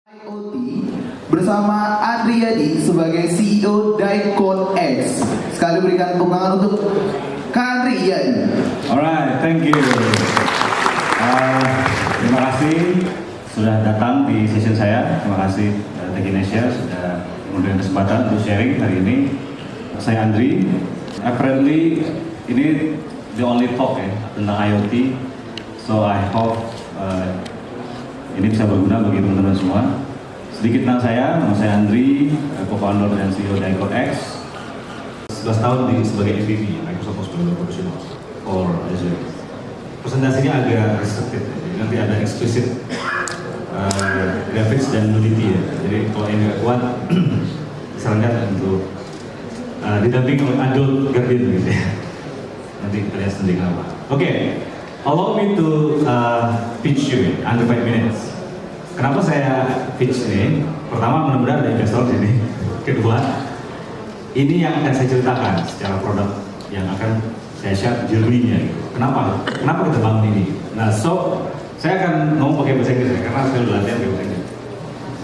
IoT bersama Andri Yadi sebagai CEO DycodeX. Sekali berikan tepuk tangan untuk Andri Yadi. Alright, thank you. Terima kasih sudah datang di session saya. Terima kasih Tech Indonesia sudah memberikan kesempatan untuk sharing hari ini. Saya Andri. Apparently ini the only talk tentang IoT. So I hope ini bisa berguna bagi teman-teman semua. Sedikit tentang saya, nama saya Andri, co-founder dan CEO DycodeX. 11 tahun sebagai MVP, Microsoft Postgres Professional for Azure. Presentasinya agak restricted, jadi nanti ada explicit graphics dan nudity ya. Jadi kalau ini nggak kuat, disarankan untuk didampingi oleh adult guardian gitu ya. Nanti kita lihat sendiri kenapa. Oke. Allow me to pitch you under 5 minutes. Kenapa saya pitch ini? Pertama, mudah-mudahan ada investor di sini. Kedua, ini yang akan saya ceritakan secara produk yang akan saya share journey-nya. Kenapa? Kenapa kita bangun ini? Nah, saya akan ngomong pakai bahasa Inggris ya, karena saya udah latihan pakai bahasa Inggris.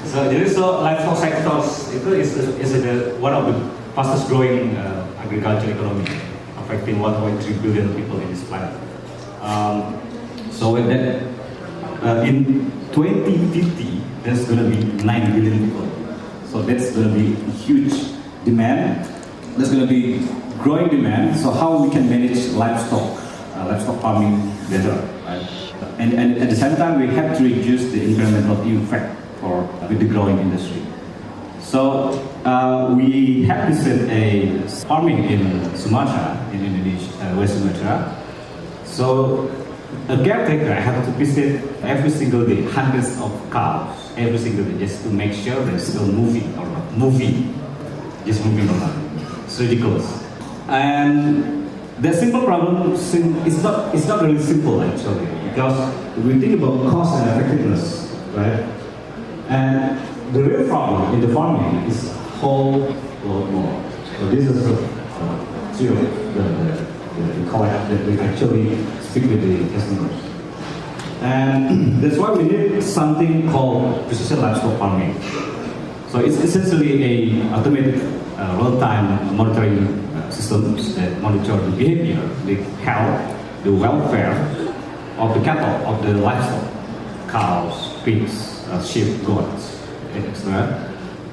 Jadi livestock sectors itu is one of the fastest growing agriculture economy, affecting 1.3 billion people in this planet. So with that, in 2050, there's going to be 9 billion people. So that's going to be huge demand. There's going to be growing demand. So how we can manage livestock farming better, right? And at the same time, we have to reduce the environmental impact with the growing industry. So we have visited a farming in Sumatra, in Indonesia, West Sumatra. So a caretaker have to visit every single day hundreds of cows every single day just to make sure they're still moving or not moving, just moving around. It's ridiculous. And the simple problem is not really simple actually, because we think about cost and effectiveness, right? And the real problem in the farming is a whole lot more. So this is the collab that we actually speak with the customers. And that's why we need something called precision livestock farming. So it's essentially a automated real-time monitoring systems that monitor the behavior, the health, the welfare of the cattle, of the livestock, cows, pigs, sheep, goats, etc.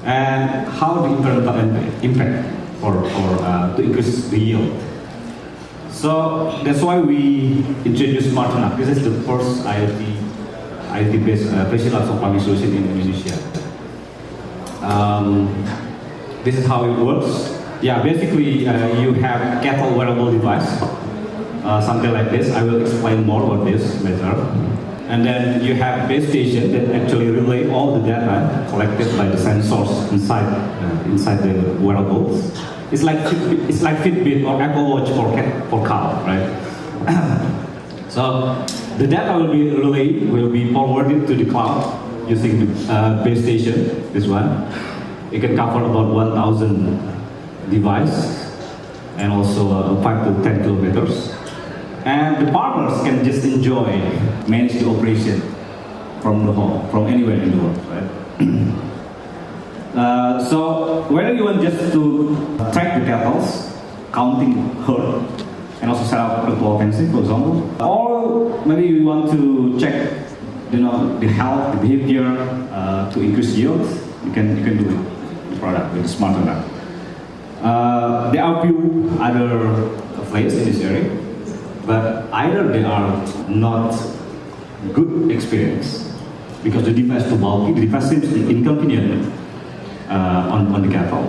And how the environmental impact to increase the yield. So that's why we introduced SMARTernak. This is the first IoT-based precision livestock farming solution in Indonesia. This is how it works. Yeah, basically you have cattle wearable device, something like this. I will explain more about this later. And then you have base station that actually relay all the data collected by the sensors inside the wearables. It's like Fitbit or Apple Watch for cow, right? So the data will be forwarded to the cloud using the base station. This one, it can cover about 1,000 devices and also 5 to 10 kilometers. And the farmers can just manage the operation from the home, from anywhere in the world, right? So whether you want just to track the cattle, counting herd, and also set up a fencing, for example, or maybe you want to check, the health, the behavior to increase yield, you can do it. The product with SMARTernak. There are few other players in this area, but either they are not good experience because the device is too bulky, the device seems inconvenient on the cattle,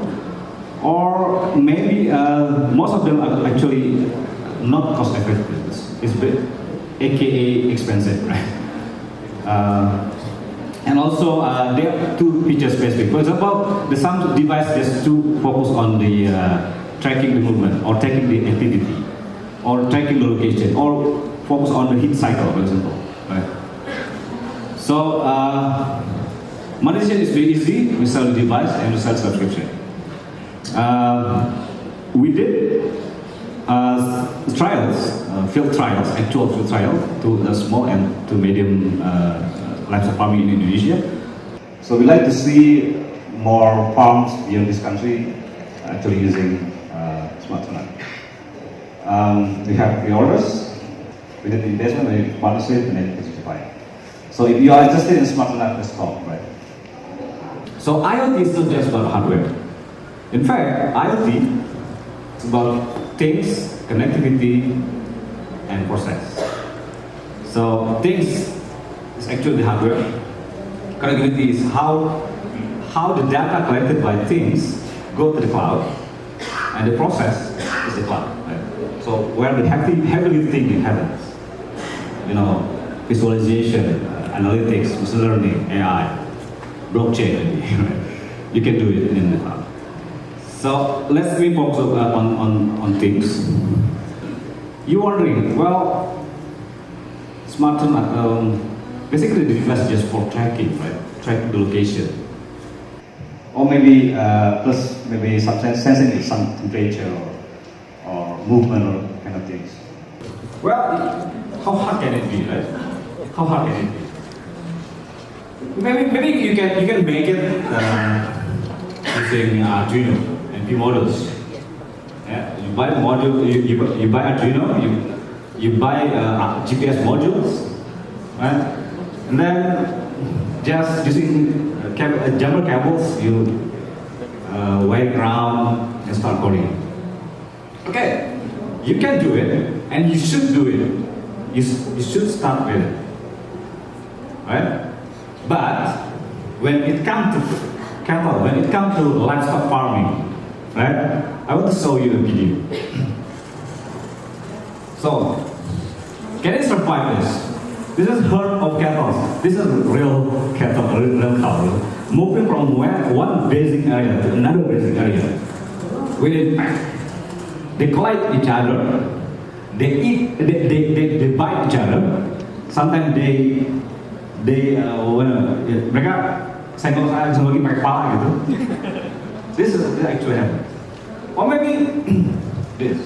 or maybe most of them are actually not cost effective. It's aka expensive, right? And also there are two feature specific. For example, some device just to focus on the tracking the movement or tracking the activity or tracking the location or focus on the heat cycle, for example, right? So monetization is very easy. We sell the device and we sell subscription. We did field trials, actual field trial to small and to medium livestock farming in Indonesia. So we like to see more farms in this country actually using SMARTernak. We have pre-orders, we need investment, we need partnership, we need to justify. So if you are interested in SMARTernak, let's talk, right? So IoT is not just about hardware. In fact, IoT is about things, connectivity, and process. So things is actually the hardware. Connectivity is how the data collected by things go to the cloud, and the process is the cloud. Right? So where the heavy thinking happens, visualization, analytics, machine learning, AI, blockchain, you can do it in the cloud. So let's focus on things. You're wondering, well, SMARTernak, basically the device is just for tracking, right? Track the location. Or maybe plus maybe some sensing some temperature or movement or kind of things. Well, how hard can it be, right? How hard can it be? Maybe you can make it using Arduino and P models. Yeah, you buy a module, you buy Arduino, you buy GPS modules, right? And then just using jumper cables, you wave around and start coding. Okay, you can do it, and you should do it. You should start with it, right? But when it comes to cattle, when it comes to livestock farming, right? I want to show you a video. So, can it survive this? This is herd of cattle. This is real cattle, real cow, moving from one grazing area to another grazing area. They collide each other. They eat. They bite each other. Sometimes mereka senggol saya lagi pakai kepala gitu. This actually happen. Or maybe this.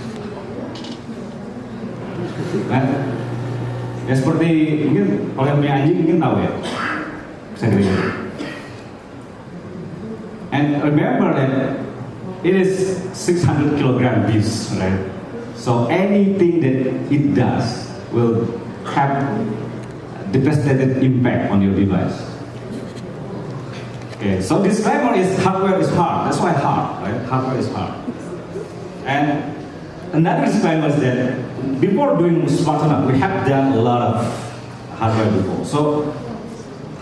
Ya seperti mungkin kalau yang punya anjing mungkin tahu ya, segregasi. And remember that it is 600 kilogram beast, right? So anything that it does will have devastating impact on your device. Okay, so disclaimer is hardware is hard. That's why hard, right? Hardware is hard. And another disclaimer is that before doing SMARTernak, we have done a lot of hardware before. So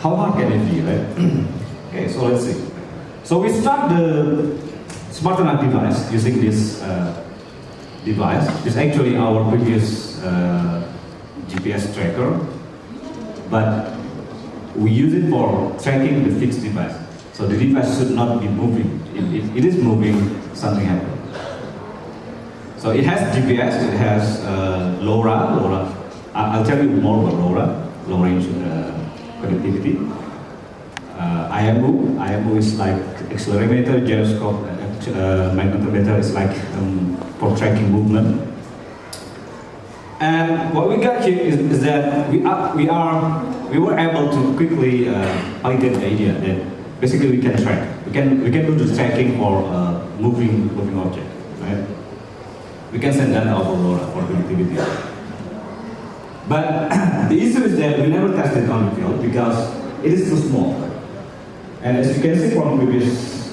how hard can it be, right? Okay, so let's see. So we start the SMARTernak device using this device. It's actually our previous GPS tracker, but we use it for tracking the fixed device. So the device should not be moving. If it is moving, something happens. So it has GPS, it has LoRa. I'll tell you more about LoRa, long range connectivity. IMU is like accelerometer, gyroscope, magnetometer is like for tracking movement. And what we got here is that we were able to quickly validate the idea that basically we can track. We can do the tracking for moving object, right? We can send that out for connectivity. But the issue is that we never tested on the field because it is too small. And as you can see from previous,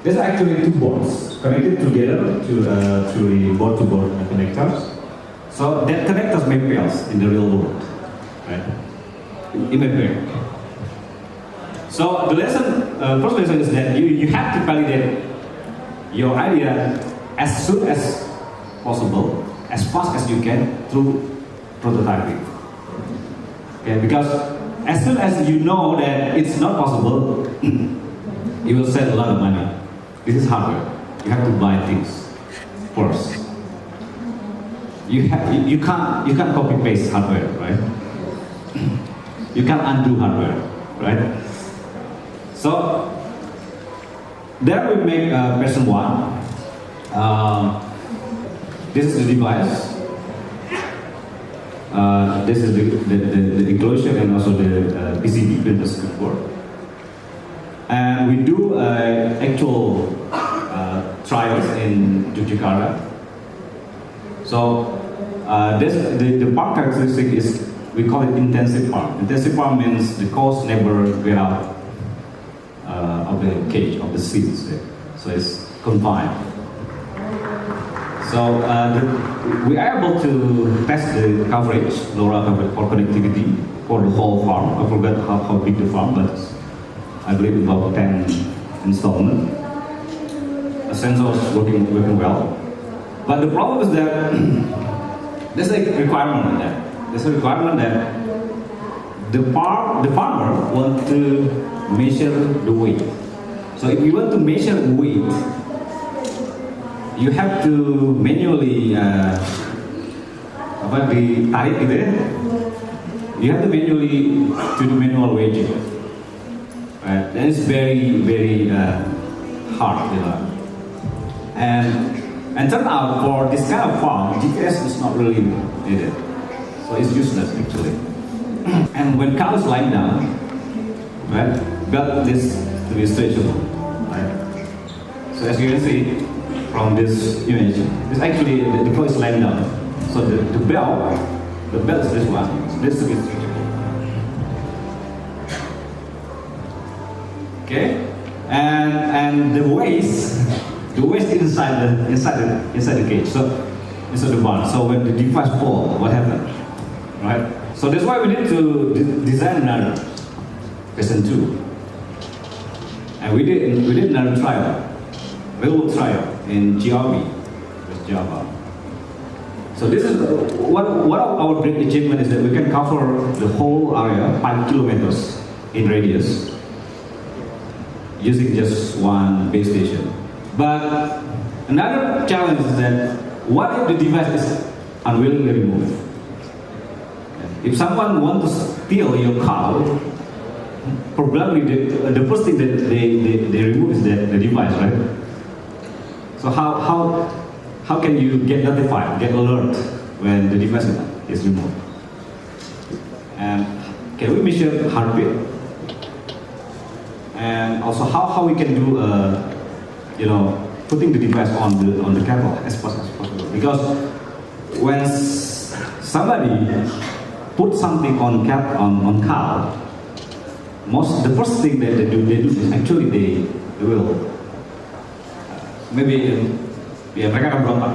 there's actually two boards connected together to the board-to-board connectors. So that connectors may fail in the real world, right? It may break. So the first lesson is that you have to validate your idea as soon as possible, as fast as you can through prototyping. Okay, because as soon as you know that it's not possible, you will save a lot of money. This is hardware. You have to buy things first. You can't copy paste hardware, right? You can't undo hardware, right? So there we make version 1. This is the device. This is the enclosure and also the PCB printer circuit board. And we do actual trials in Jakarta. So the part characteristic is, we call it intensive part. Intensive part means the cost never get out of the cage, of the seats. So it's confined. So we are able to test the coverage, LoRa coverage for connectivity for the whole farm. I forgot how big the farm, but I believe about 10 installments. The sensor is working well. But the problem is that there's a requirement on that. There's a requirement that the farmer wants to measure the weight. So if you want to measure weight, you have to manually ditarik gitu ya. You have to manually do the manual weighing. Right? That is very hard, you know. And turn out for this kind of farm, GPS is not really needed. So it's useless actually. And when cow is lying down, right, belt this to be stretchable, right? So as you can see from this image, it's actually the cow is lying down. So the belt is this one. So this to be stretchable. Okay, and the waist inside the cage. So inside the barn. So when the device falls, what happens? Right. So that's why we need to design another version 2. And we did another trial, real trial in GRB, with Java. So this is what our great achievement is, that we can cover the whole area, 5 kilometers in radius, using just one base station. But another challenge is that what if the device is unwillingly removed? If someone wants to steal your cow, probably the first thing that they remove is the device, right? So how can you get notified, get alert when the device is removed? And can we measure heartbeat? And also how we can do putting the device on the cattle as fast as possible. Because when somebody put something on cow, the first thing that they do is actually they will mereka akan berontak.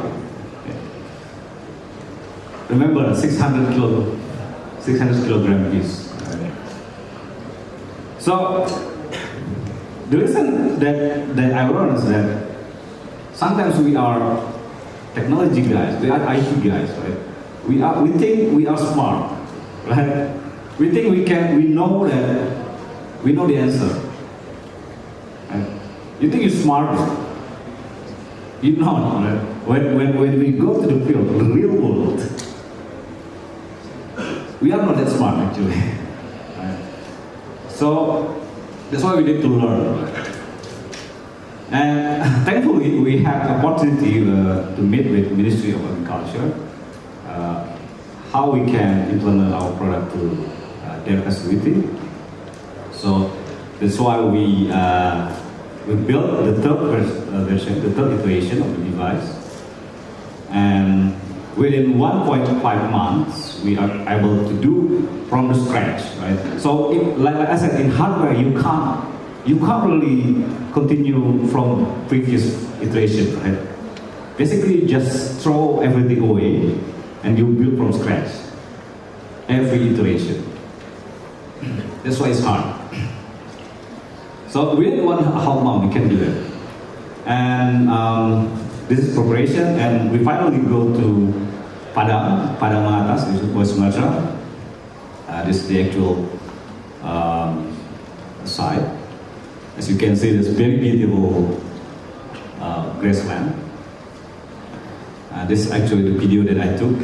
Remember 600 kilogram piece. So the reason that I learned is that sometimes we are technology guys, we are IT guys, right? We think we are smart, right? We think we know the answer. Right? You think you're smart, you know, right? When we go to the field, the real world, we are not that smart actually. Right? So that's why we need to learn. And thankfully, we have the opportunity to meet with Ministry of Agriculture, how we can implement our product to their facility. So that's why we built the third version, the third iteration of the device. And within 1.5 months, we are able to do from the scratch, right? So, like I said, in hardware, you can't really continue from previous iteration, right? Basically, you just throw everything away and you build from scratch every iteration. That's why it's hard. So within 1.5 month, we can do it. And this is preparation, and we finally go to Padang Atas, which was Sumatera. This is the actual site. As you can see, this very beautiful grassland. This is actually the video that I took.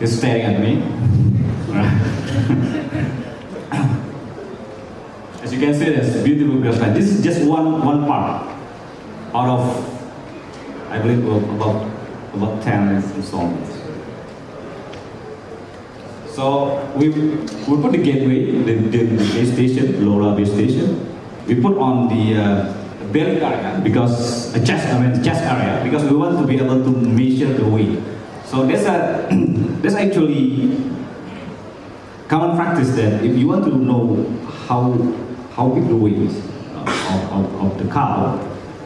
He's staring at me. As you can see, there's beautiful grassland. This is just one part out of I believe about 10 installments. So we put the gateway, the base station, LoRa base station. We put on the belly area because the chest area, because we want to be able to measure the weight. So there's actually common practice that if you want to know how big the weight is of the cow,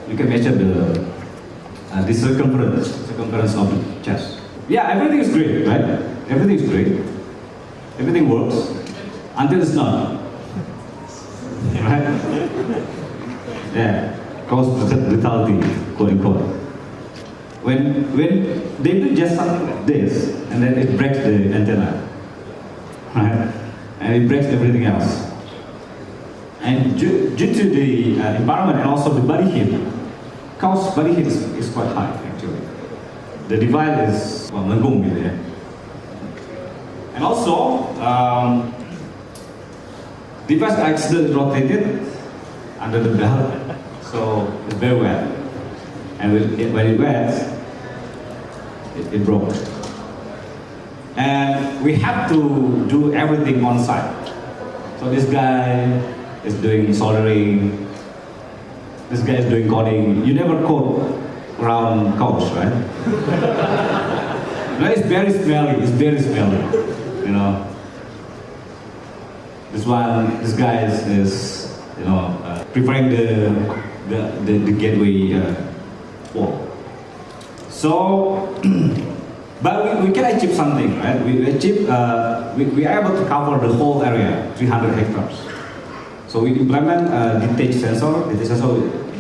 you can measure the circumference of the chest. Yeah, everything is great, right? Everything is great. Everything works until it's not. Right? Yeah, cause brutality, quote unquote. When they do just something like this, and then it breaks the antenna, right? And it breaks everything else. And due to the environment and also the body heat, cow's body heat is quite high actually. The divide is melengkung gitu ya. And also, device actually rotated under the belt, so it's very wet. And when it wets, it broke. And we have to do everything on site. So this guy is doing soldering, this guy is doing coding. You never code around cows, right? No, it's very smelly. You know, this guy is preparing the gateway wall. So, but we can achieve something, right? We are able to cover the whole area, 300 hectares. So we implement a detach sensor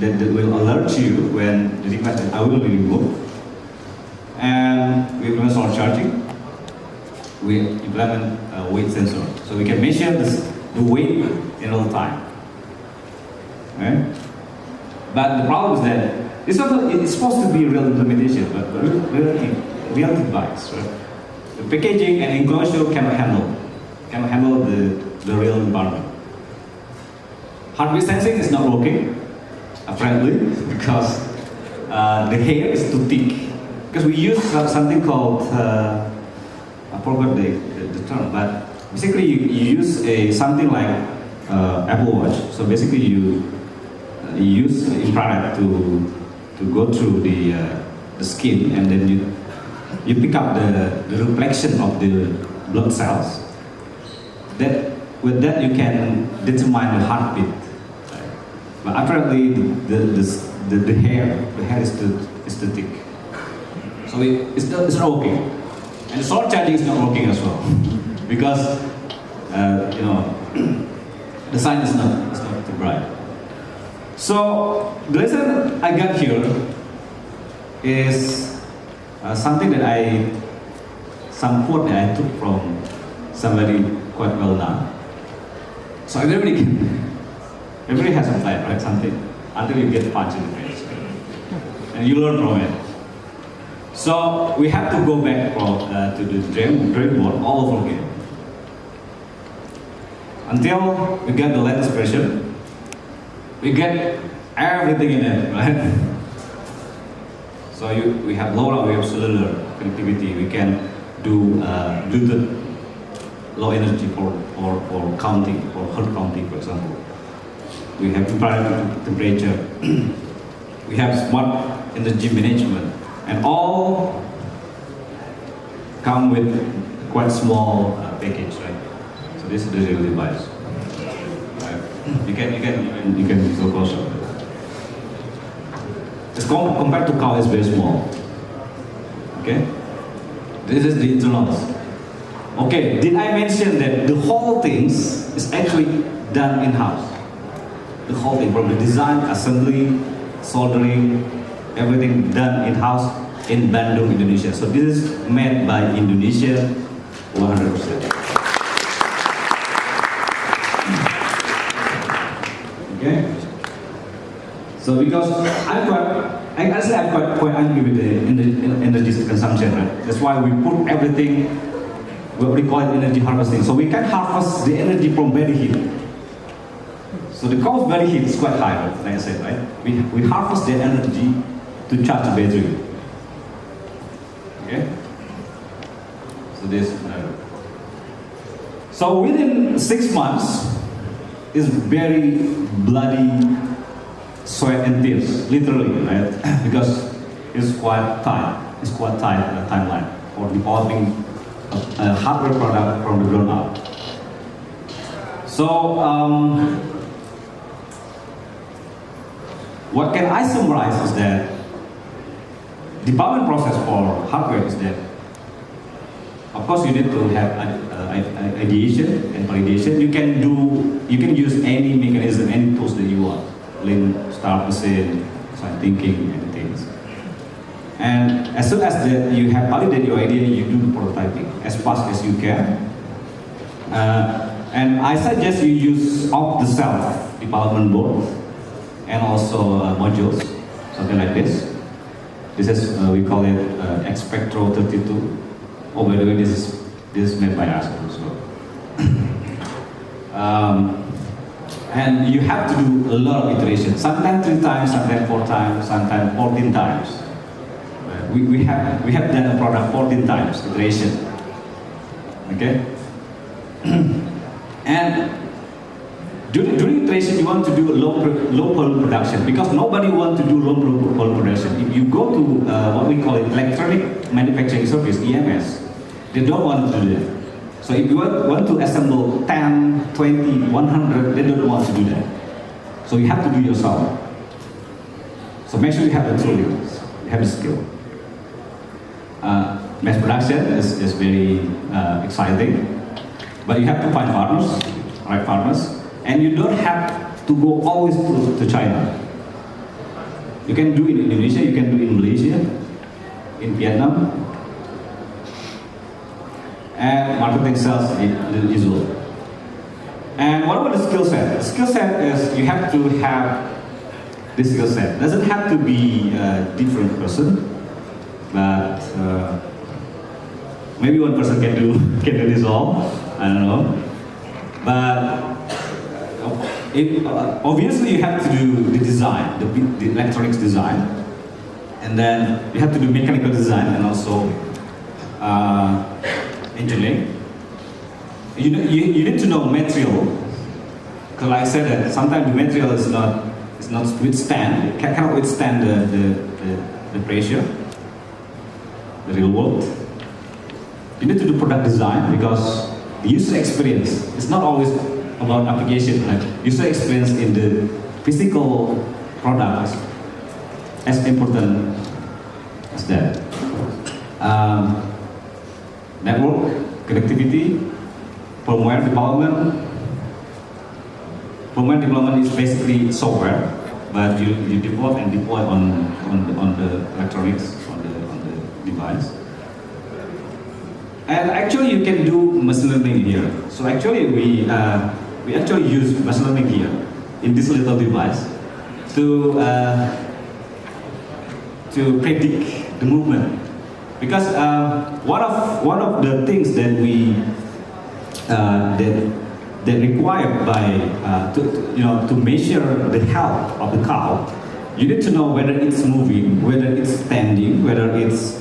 that will alert you when the device will be removed, and we implement solar charging. We implement a weight sensor, so we can measure the weight in real time. Right? But the problem is that it's supposed to be real implementation, but real device. Right? The packaging and enclosure cannot handle the real environment. Heartbeat sensing is not working, apparently, because the hair is too thick. Because we use something called I forgot the term, but basically you use something like Apple Watch. So basically you use infrared to go through the skin, and then you pick up the reflection of the blood cells. With that you can determine the heartbeat. But apparently the hair is too thick. So it's not working. And the solar charging is not working as well, because the sign is not too bright. So the lesson I got here is something that some quote that I took from somebody quite well known. So everybody has a plan, right? Something until you get punched in the face, and you learn from it. So we have to go back to the dream board all over again until we get the latest version. We get everything in it, right? So we have LoRa, we have cellular connectivity. We can do the low energy for counting, for heart counting, for example. We have infrared temperature. We have smart energy management. And all come with quite small package, right? So this is the real device. Right? You can go closer. It's compared to cow, it's very small. Okay. This is the internals. Okay. Did I mention that the whole things is actually done in house? The whole thing, from the design, assembly, soldering, everything done in-house in Bandung, Indonesia. So this is made by Indonesia 100%. Okay? So because I'm quite angry with the energy consumption, right? That's why we put everything, what we call it energy harvesting. So we can harvest the energy from body heat. So the cow's body heat is quite high, like I said, right? We harvest the energy to charge the battery. Okay. So this. So within 6 months, it's very bloody sweat and tears, literally, right? Because it's quite tight. It's quite tight timeline for developing a hardware product from the ground up. So what can I summarize is that development process for hardware is that, of course, you need to have ideation and validation. You can use any mechanism, any tools that you want. Lean start machine, design thinking, and things. And as soon as that you have validated your idea, you do the prototyping as fast as you can. And I suggest you use off-the-shelf development board and also modules, something like this. This is we call it Expectro 32. Oh, by the way, this is made by us also. And you have to do a lot of iterations. Sometimes 3 times, sometimes 4 times, sometimes 14 times. We have done a product 14 times iteration. Okay. And during iteration, you want to do low volume production because nobody wants to do low volume production. If you go to what we call it electronic manufacturing service (EMS), they don't want to do that. So if you want to assemble 10, 20, 100, they don't want to do that. So you have to do yourself. So make sure you have the tooling, you have the skill. Mass production is very exciting, but you have to find partners, right partners, and you don't have to go always to China. You can do it in Indonesia, you can do it in Malaysia, in Vietnam, and marketing sales in Israel. And what about the skill set? The skill set is you have to have this skill set. It doesn't have to be a different person, but maybe one person can do this all. I don't know. But obviously you have to do the design, the electronics design, and then you have to do mechanical design and also engineering. You need to know material, because like I said that sometimes the material is not cannot withstand the pressure, the real world. You need to do product design because the user experience is not always about application. Like user experience in the physical product as important as that. Network, connectivity, firmware development. Firmware development is basically software, but you develop and deploy on the electronics, on the device. And actually you can do machine learning here. So actually we actually use machine learning here in this little device to predict the movement. Because one of the things that we that required by to measure the health of the cow, you need to know whether it's moving, whether it's standing, whether it's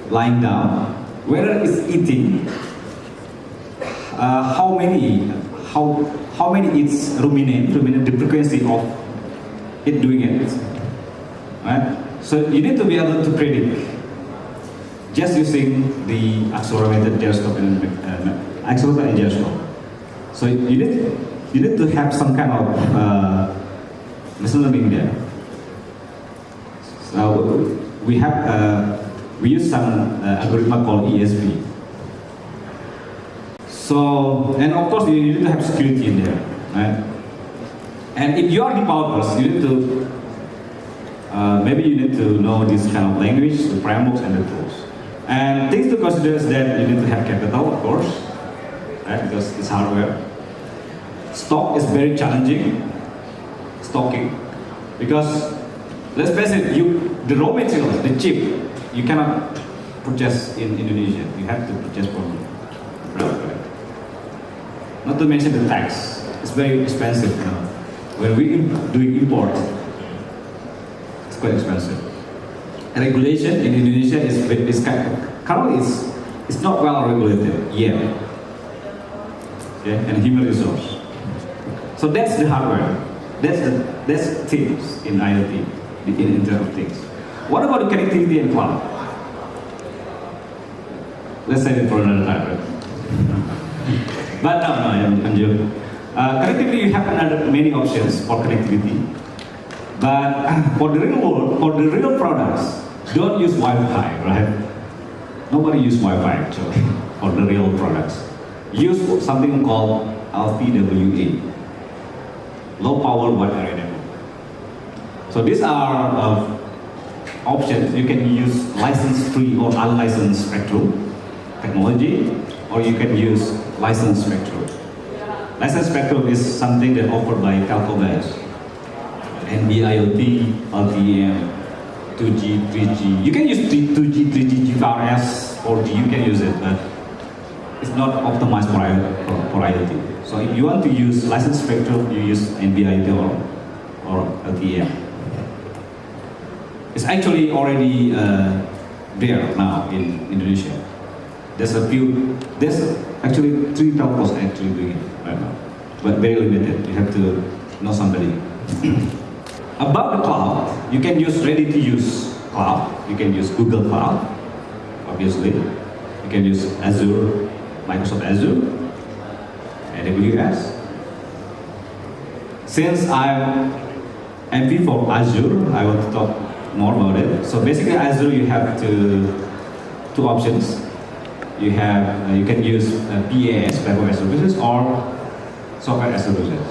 lying down, whether it's eating, how many it's ruminate, the frequency of it doing it, right? So you need to be able to predict just using the accelerometer, gyroscope, and accelerometer and gyroscope. So you need to have some kind of machine learning there. So we use some algorithm called ESP. So, and of course you need to have security in there, right? And if you are developers, you need to maybe you need to know this kind of language, the frameworks and the tools. And things to consider is that you need to have capital, of course, right? Because it's hardware. Stock is very challenging, stocking, because let's face it, the raw materials, the chip, you cannot purchase in Indonesia. You have to purchase from abroad. Not to mention the tax; it's very expensive. You know? When we do import, it's quite expensive. regulation in Indonesia is currently is not well regulated yet. Okay, and human resource. So that's the hardware. That's things in IoT, in Internet of Things. What about the connectivity and cloud? Let's say it for another time, right? But no, I'm joking. Connectivity, you have many options for connectivity. But for the real world, for the real products, don't use Wi-Fi, right? Nobody use Wi-Fi actually for the real products. Use something called LPWA, low power wide area network. So these are options. You can use license-free or unlicensed spectrum technology, or you can use licensed spectrum. Licensed spectrum is something that offered by telco guys. NB-IoT, LTE-M, 2G, 3G. You can use 2G, 3G, GPRS, 4G. You can use it, but it's not optimized for IoT. So if you want to use licensed spectrum, you use NB-IoT or LTE-M. It's actually already there now in Indonesia. There's actually 3 telcos actually doing it right now, but very limited. You have to know somebody. About the cloud, you can use ready-to-use cloud. You can use Google Cloud, obviously. You can use Azure, Microsoft Azure, AWS. Since I'm MP for Azure, I want to talk more about it. So basically, Azure, you have two options. You can use PaaS, Platform as a Services, or Software as a Services.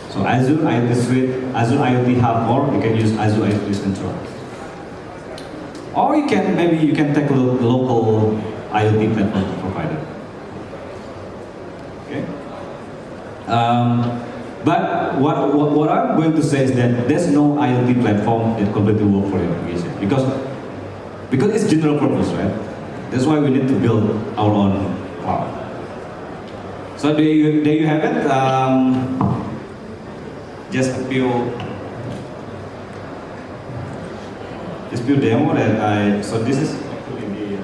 So Azure IoT Suite, Azure IoT Hub, or you can use Azure IoT Central. Or you can take a look local IoT platform provider. Okay. But what I'm going to say is that there's no IoT platform that completely work for your application because it's general purpose, right? That's why we need to build our own cloud. So there you have it. Just a few demo that so this is actually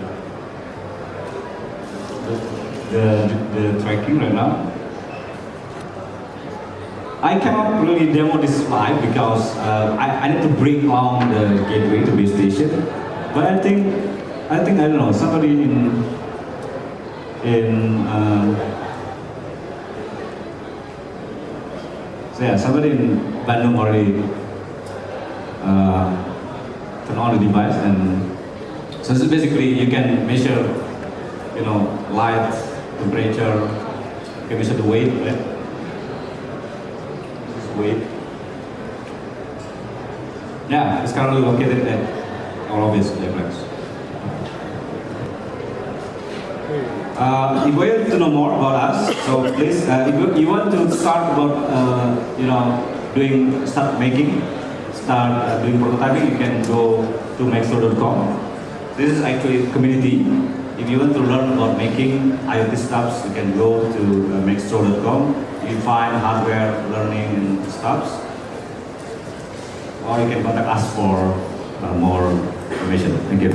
the tracking right now. I cannot really demo this live because I need to bring along the gateway to base station. But I think I don't know, somebody somebody in Bandung already turn on the device, and so this is basically you can measure, light, temperature, you can measure the weight, right? This is weight. Yeah, it's currently located at our office, Jakarta. If you want to know more about us, so please, if you want to start about, start doing prototyping, you can go to maxstore.com. This is actually a community. If you want to learn about making IoT stuffs, you can go to maxstore.com. You find hardware, learning, and stuffs. Or you can contact us for more information. Thank you.